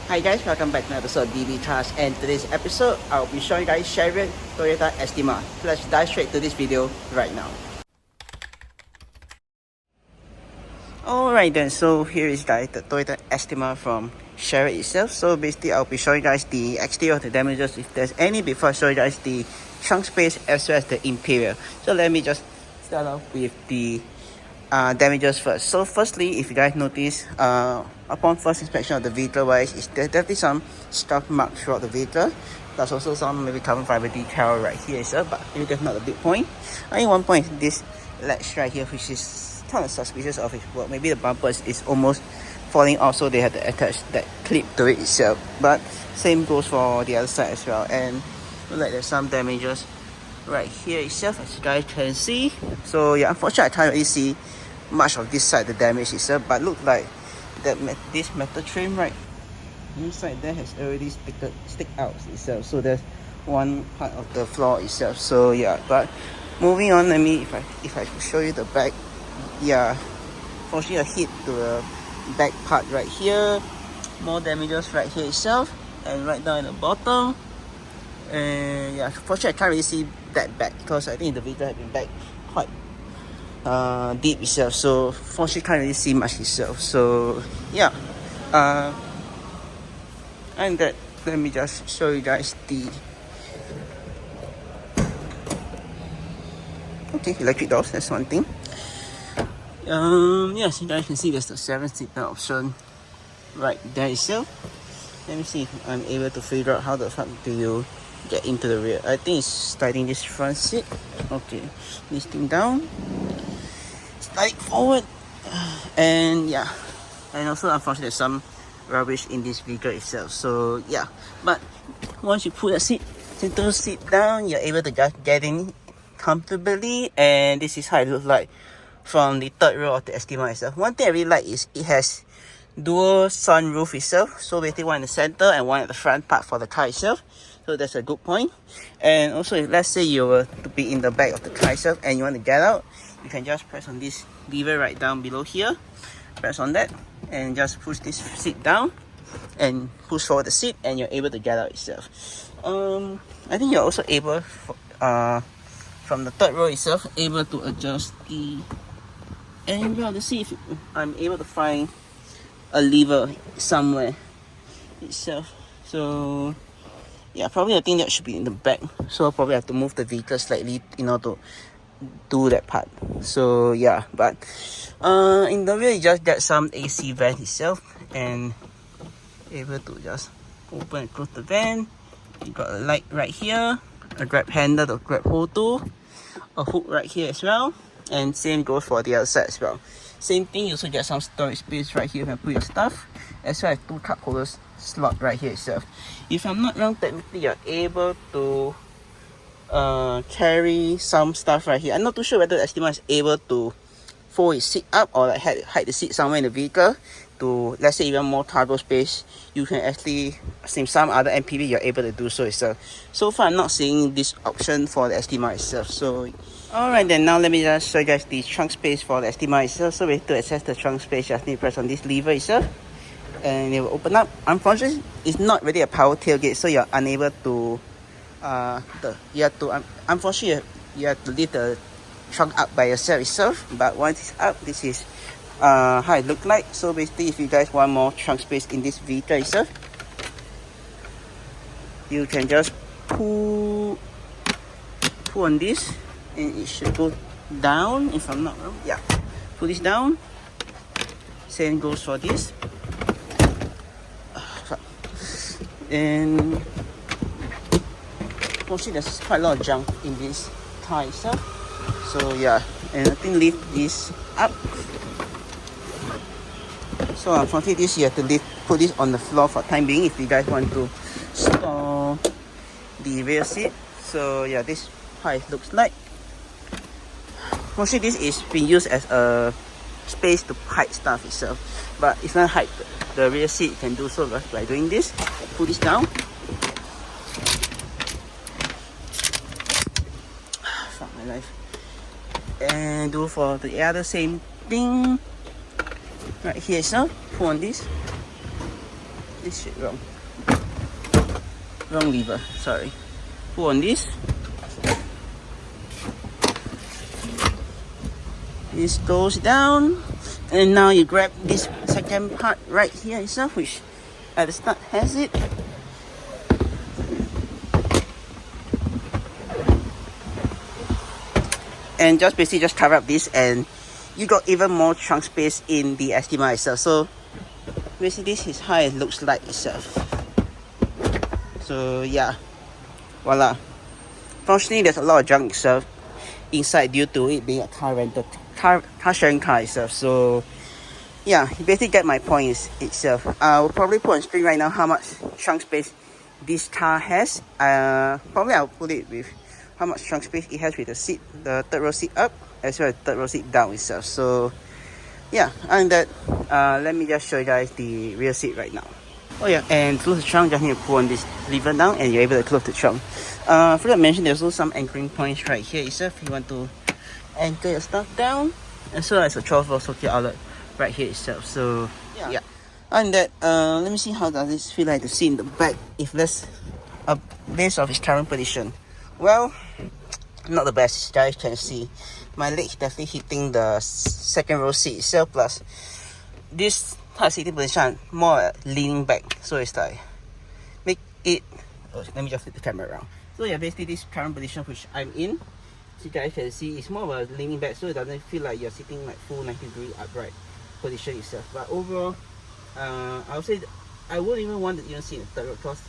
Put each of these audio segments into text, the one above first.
Hi guys, welcome back to another episode of DB Cars, and today's episode I'll be showing you guys Shariot Toyota Estima. So let's dive straight to this video right now. Alright then, so here is guys the Toyota Estima from Shariot itself. So basically I'll be showing you guys the exterior of the damages if there's any before I show you guys the trunk space as well as the interior. So let me just start off with the damages first. So firstly, if you guys notice, upon first inspection of the vehicle wise, there's definitely some scuff marks throughout the vehicle. There's also some maybe carbon fiber decal right here itself, but maybe that's not a big point. Only one point is this latch right here, which is kind of suspicious of its work. Maybe the bumper is almost falling off, so they had to attach that clip to it itself. But same goes for the other side as well. And look like there's some damages right here itself, as you guys can see. So yeah, unfortunately I can't really see much of this side, the damage itself, but look like that this metal trim right inside there has already stick out itself. So there's one part of the floor itself. So yeah, but moving on, let me if I show you the back. Yeah, fortunately a hit to the back part right here, more damages right here itself, and right down at the bottom. And yeah, fortunately I can't really see that back because I think the vehicle had been back quite deep itself, so fortunately can't really see much itself. So yeah, and that, let me just show you guys the electric doors. That's one thing. Yes, you guys can see there's the 7-seater option right there itself. Let me see if I'm able to figure out how the fuck do you get into the rear. I think it's sliding this front seat. Okay, this thing down, slide forward, and yeah, and also unfortunately there's some rubbish in this vehicle itself. So yeah, but once you put the center seat down, you're able to just get in comfortably, and this is how it looks like from the third row of the Estima itself. One thing I really like is it has dual sunroof itself, so basically one in the center and one at the front part for the car itself. So that's a good point. And also, if let's say you were to be in the back of the car itself and you want to get out, you can just press on this lever right down below here, press on that and just push this seat down and push forward the seat, and you're able to get out itself. I think you're also able from the third row itself, able to adjust the angle of the seat. If I'm able to find a lever somewhere itself. So yeah, probably I think that should be in the back, so I'll probably have to move the vehicle slightly in order to do that part. So yeah, but in the rear you just get some AC vent itself, and able to just open and close the vent. You got a light right here, a grab handle to grab hold to, a hook right here as well, and same goes for the other side as well. Same thing, you also get some storage space right here you can put your stuff, as well as 2 cup holders slot right here itself. If I'm not wrong, technically you're able to carry some stuff right here. I'm not too sure whether the Estima is able to fold its seat up or like hide the seat somewhere in the vehicle to, let's say, even more cargo space. You can actually, in some other MPV you're able to do so itself. So far I'm not seeing this option for the Estima itself. So alright then, now let me just show you guys the trunk space for the Estima itself. So to access the trunk space, you just need to press on this lever itself and it will open up. Unfortunately, it's not really a power tailgate, so you're unable to unfortunately you have to lift the trunk up by yourself itself. But once it's up, this is how it looks like. So basically, if you guys want more trunk space in this vehicle itself, you can just pull on this and it should go down, if I'm not wrong. Yeah, pull this down. Same goes for this. And mostly there's quite a lot of junk in this car itself. So yeah, and I think lift this up. So unfortunately this you have to put this on the floor for time being if you guys want to store the rear seat. So yeah, this is how it looks like. Mostly this is being used as a space to hide stuff itself, but if not hide the rear seat, you can do so by doing this. Pull this down. Fuck my life. And do for the other same thing right here. So pull on this this shit wrong. Wrong lever, sorry. Pull on this. This goes down. And now you grab this second part right here itself, which at the start has it. And just basically just cover up this, and you got even more trunk space in the Estima itself. So basically this is how it looks like itself. So yeah, voila. Fortunately there's a lot of junk itself inside due to it being a car sharing car itself. So yeah, you basically get my point itself. I will probably put on screen right now how much trunk space this car has. Probably I'll put it with how much trunk space it has with the seat, the third row seat up, as well as third row seat down itself. So yeah, and that let me just show you guys the rear seat right now. Oh yeah, and close the trunk, just need to pull on this lever down and you're able to close the trunk. I forgot to mention there's also some anchoring points right here itself. You want to anchor your stuff down, as well as a 12-volt socket outlet right here itself. So yeah. And that let me see how does this feel like to see in the back if that's a base of its current position. Well, not the best, guys can see. My leg definitely hitting the second row seat itself, plus this type seating position more leaning back. So it's like, make it, let me just flip the camera around. So yeah, basically this current position which I'm in, so you guys can see it's more of a leaning back, so it doesn't feel like you're sitting like full 90-degree upright position itself. But overall, I would say I wouldn't even want to sit in the third row, because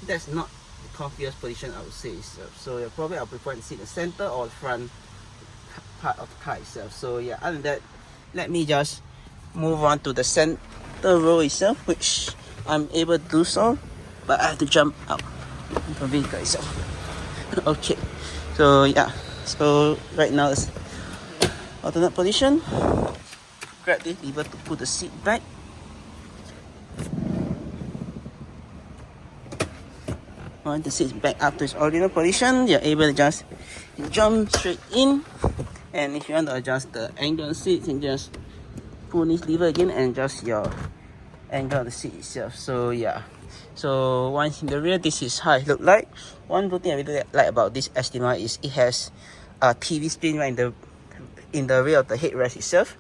that's not the comfiest position I would say itself. So probably I'll prefer to sit in the center or the front part of the car itself. So yeah, other than that, let me just move on to the center row itself, which I'm able to do so, but I have to jump out of the vehicle itself. Okay, so yeah, so right now it's alternate position. Grab this lever to put the seat back. Once the seat's back up to its original position, you're able to just jump straight in. And if you want to adjust the angle of the seat, you can just pull this lever again and adjust your angle of the seat itself. So yeah, so once in the rear, this is how it looks like. One good thing I really like about this Estima is it has a TV screen right in the rear of the headrest itself.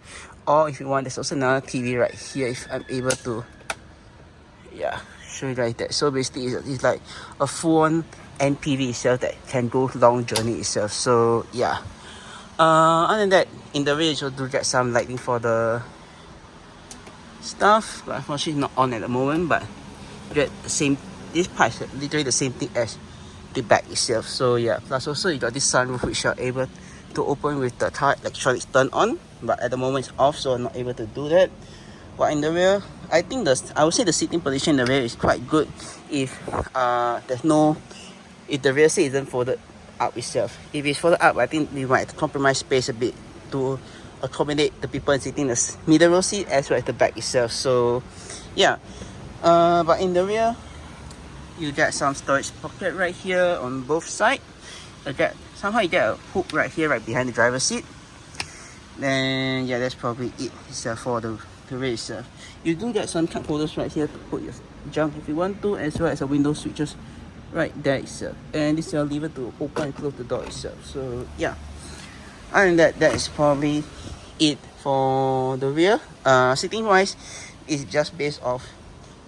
Or if you want, there's also another TV right here if I'm able to show you guys that. So basically it's like a full-on MPV itself that can go long journey itself. So yeah, other than that, in the rear you do get some lighting for the stuff, but unfortunately not on at the moment. But you get the same, this part is literally the same thing as the back itself. So yeah, plus also you got this sunroof which you're able to open with the car electronics turned on, but at the moment it's off, so I'm not able to do that. But in the rear, I think I would say the seating position in the rear is quite good if if the rear seat isn't folded up itself. If it's folded up, I think we might have to compromise space a bit to accommodate the people sitting in the middle row seat as well as the back itself. So yeah, but in the rear, you get some storage pocket right here on both sides. Somehow you get a hook right here, right behind the driver's seat. Then yeah, that's probably it itself for the rear itself. You do get some cup holders right here to put your junk if you want to, as well as a window switches right there itself. And this is your lever to open and close the door itself. So yeah, other than that, that is probably it for the rear. Sitting wise, it's just based off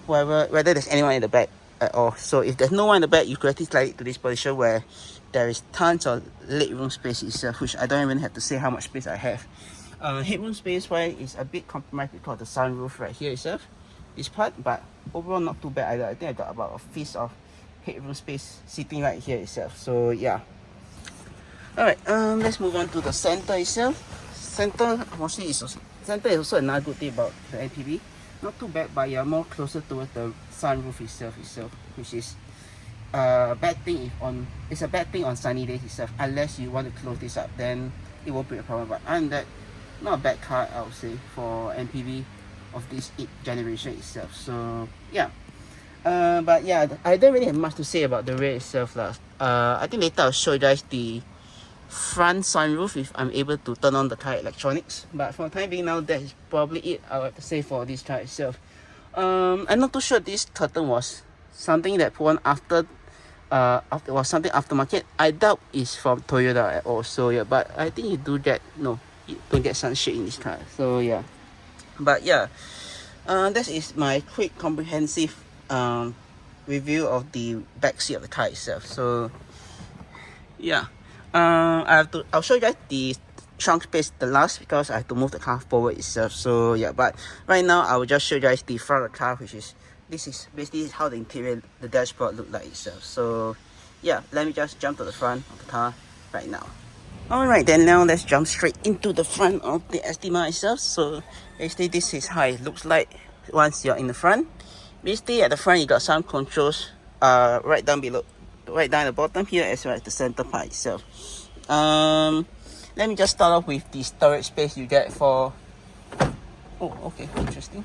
whether there's anyone in the back at all. So if there's no one in the back, you could actually slide it to this position where there is tons of legroom space itself, which I don't even have to say how much space I have. Headroom space wise is a bit compromised because of the sunroof right here itself, this part, but overall not too bad either. I think I got about a fist of headroom space sitting right here itself. So yeah. Alright, let's move on to the center itself. Center is also another good thing about the MPV. Not too bad, but you're more closer towards the sunroof itself, which is a bad thing it's a bad thing on sunny days itself. Unless you want to close this up, then it won't be a problem. But other than that, not a bad car I would say for MPV of this 8th generation itself. So yeah, but yeah, I don't really have much to say about the rear itself. I think later I'll show you guys the front sunroof if I'm able to turn on the car electronics. But for the time being now, that is probably it I would have to say for this car itself. I'm not too sure this curtain was something that put on after was something aftermarket. I doubt it's from Toyota at all. So yeah, but I think you do get you don't get sunshade in this car. So yeah, but yeah, that is my quick comprehensive review of the back seat of the car itself. So yeah, I'll show you guys the trunk space the last because I have to move the car forward itself. So yeah, but right now I will just show you guys the front of the car, which is this is basically how the interior, the dashboard look like itself. So yeah, let me just jump to the front of the car right now. Alright, then now let's jump straight into the front of the Estima itself. So basically this is how it looks like once you're in the front. Basically at the front you got some controls right down below, right down at the bottom here, as well as the center part itself. Let me just start off with the storage space you get for... Oh, okay, interesting.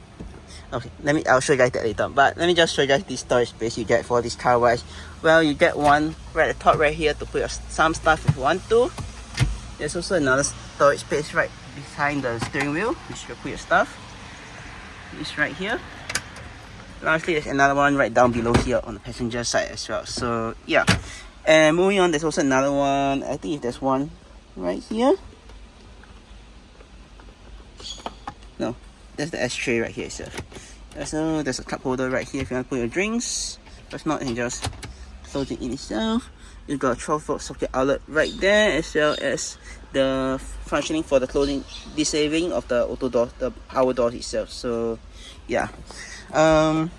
Okay, I'll show you guys that later. But let me just show you guys the storage space you get for this car wise. Well, you get one right at the top right here to put some stuff if you want to. There's also another storage space right behind the steering wheel, which you can put your stuff. It's right here. Lastly, there's another one right down below here on the passenger side as well. So yeah, and moving on, there's also another one. I think there's one right here. No, that's the ashtray right here itself. So there's a cup holder right here if you want to put your drinks. If not, you can just close it in itself. You've got a 12-volt socket outlet right there, as well as the functioning for the closing, disabling of the auto door, the power door itself. So yeah. Now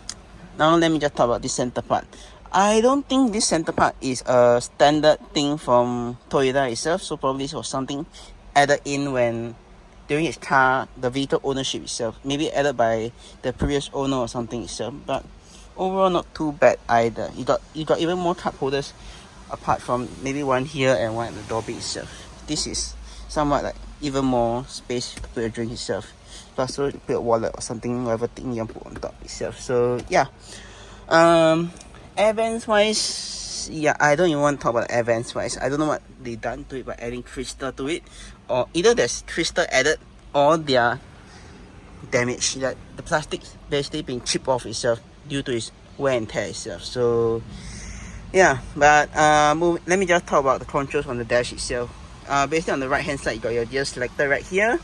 let me just talk about this center part. I don't think this center part is a standard thing from Toyota itself. So probably this was something added in when during its car, the vehicle ownership itself, maybe added by the previous owner or something itself. But overall, not too bad either. You got even more cup holders apart from maybe one here and one at the door bit itself. This is somewhat like even more space to put your drink itself. Plus, so put a wallet or something, whatever thing you want to put on top itself. So yeah, air vents wise, yeah, I don't even want to talk about air vents wise. I don't know what they done to it by adding crystal to it, or either there's crystal added or they are damaged. That the plastic basically being chipped off itself due to its wear and tear itself. So yeah, but let me just talk about the controls on the dash itself. Basically on the right hand side you got your gear selector right here,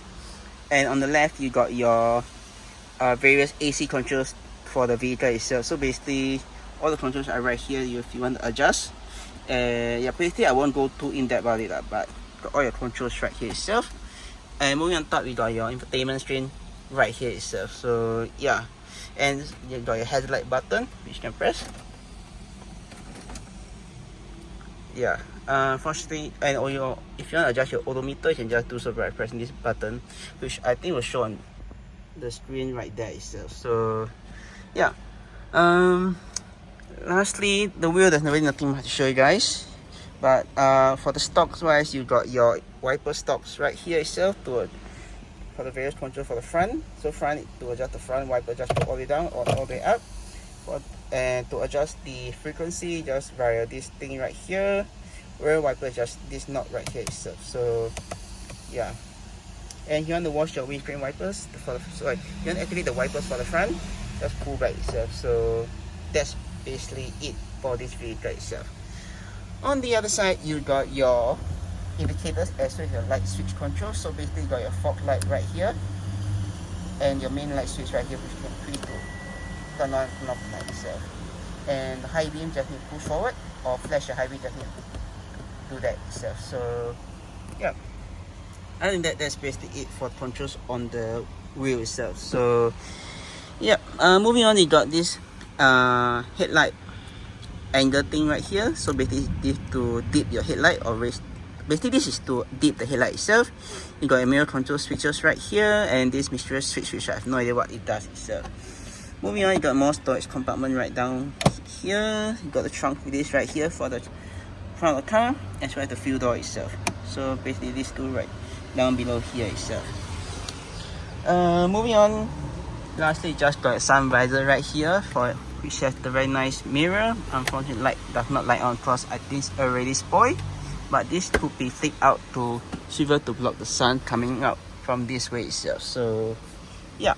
and on the left you got your various AC controls for the vehicle itself. So basically all the controls are right here if you want to adjust. Yeah, basically I won't go too in depth about it, but got all your controls right here itself. And moving on top, you got your infotainment screen right here itself. So yeah, and you got your headlight button which you can press. Yeah, unfortunately, and if you want to adjust your odometer, you can just do so by pressing this button, which I think will show on the screen right there itself. So yeah, lastly, the wheel, there's really nothing much to show you guys. But for the stocks wise, you got your wiper stocks right here itself for the various controls for the front. So front, to adjust the front wiper, just put all the way down or all the way up. And to adjust the frequency, just via this thing right here. Rear wiper, just this knob right here itself. So yeah, and you want to wash your windscreen wipers you want to activate the wipers for the front, just pull back itself. So that's basically it for this vehicle itself. On the other side, you got your indicators as well as your light switch control. So basically you got your fog light right here and your main light switch right here, which you can click to turn on and off the light itself. And the high beam just need to push forward, or flash your high beam just need to do that itself. So yeah, I think that's basically it for controls on the wheel itself. So yeah, moving on, you got this headlight angle thing right here. So basically this to dip your headlight or raise. Basically this is to dip the headlight itself. You got your mirror control switches right here, and this mysterious switch which I have no idea what it does itself. Moving on, you got more storage compartment right down here. You got the trunk release right here for the front of the car, as well as the fuel door itself. So basically these two right down below here itself. Moving on, lastly just got a sun visor right here for which has the very nice mirror. Unfortunately light does not light on because I think it's already spoiled, but this could be flipped out to swivel to block the sun coming out from this way itself. So yeah,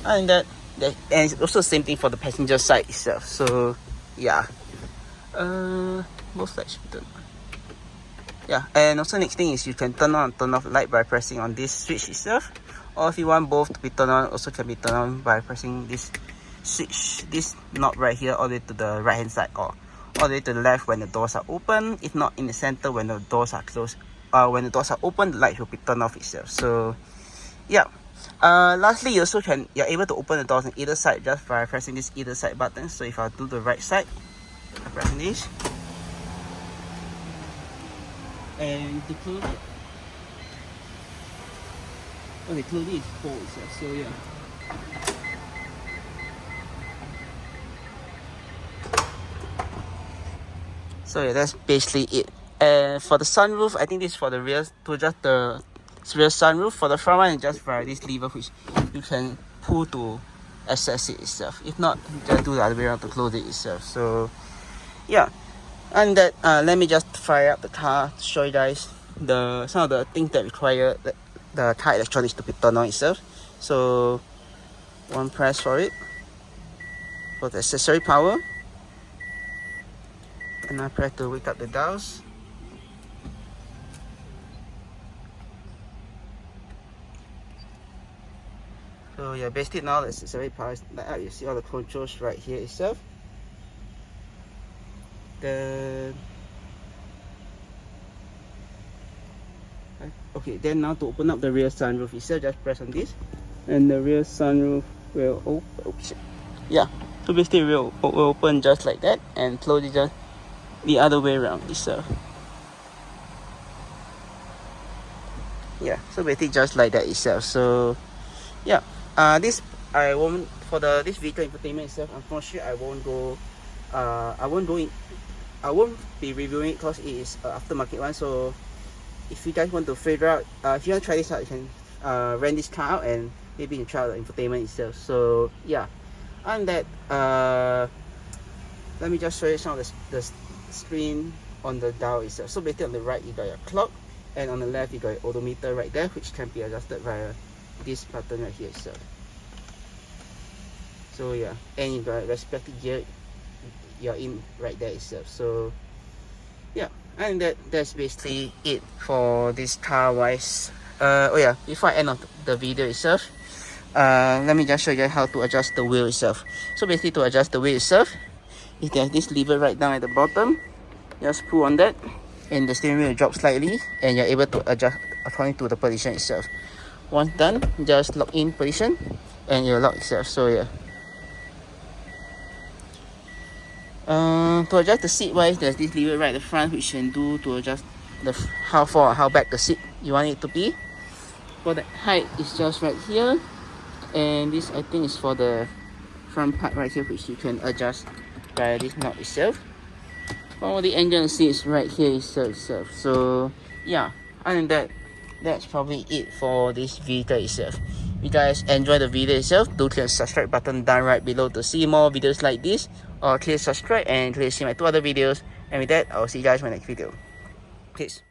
and that And it's also the same thing for the passenger side itself. So yeah, both lights should turn on. Yeah, and also next thing is you can turn on and turn off the light by pressing on this switch itself, or if you want both to be turned on, also can be turned on by pressing this switch, this knob right here, all the way to the right hand side, or all the way to the left when the doors are open. If not, in the center when the doors are closed. When the doors are open, the light will be turned off itself. So yeah. Lastly, you also you're able to open the doors on either side just by pressing this either side button. So if I do the right side, I press this, and to close it, okay, close it is full itself. So yeah. So yeah, that's basically it. And for the sunroof, I think this is for the rear, to adjust the rear sunroof. For the front one, it's just via this lever which you can pull to access it itself. If not, just do the other way around to close it itself. So yeah, and that let me just fire up the car to show you guys some of the things that require the car electronics to be turned on itself. So one press for it, for the accessory power, and I press to wake up the dials. So yeah, basically now the accessory power is light up. You see all the controls right here itself. Okay, then now to open up the rear sunroof itself, just press on this, and the rear sunroof will open. Yeah, so basically will open just like that, and close it just the other way around itself. Yeah, so basically just like that itself. So yeah, this I won't, for this vehicle infotainment itself, unfortunately I won't be reviewing it because it is aftermarket one. So if you guys want to figure out, if you want to try this out, you can rent this car out and maybe you can try out the infotainment itself. So yeah, and that let me just show you some of the screen on the dial itself. So basically on the right you got your clock, and on the left you got your odometer right there, which can be adjusted via this button right here itself. So yeah, and you got respective gear you're in right there itself. So yeah, and that's basically it for this car wise. Oh yeah, before I end off the video itself, let me just show you how to adjust the wheel itself. So basically to adjust the wheel itself, if there's this lever right down at the bottom, just pull on that and the steering wheel will drop slightly, and you're able to adjust according to the position itself. Once done, just lock in position and you'll lock itself. So yeah. To adjust the seat wise, there's this lever right at the front which you can do to adjust how far or how back the seat you want it to be. For the height, it's just right here, and this I think is for the front part right here, which you can adjust by this knob itself. For the engine seat is right here itself. So yeah, other than that, that's probably it for this vehicle itself. If you guys enjoy the video itself, do click the subscribe button down right below to see more videos like this, or click subscribe and click see my 2 other videos. And with that, I'll see you guys in my next video. Peace.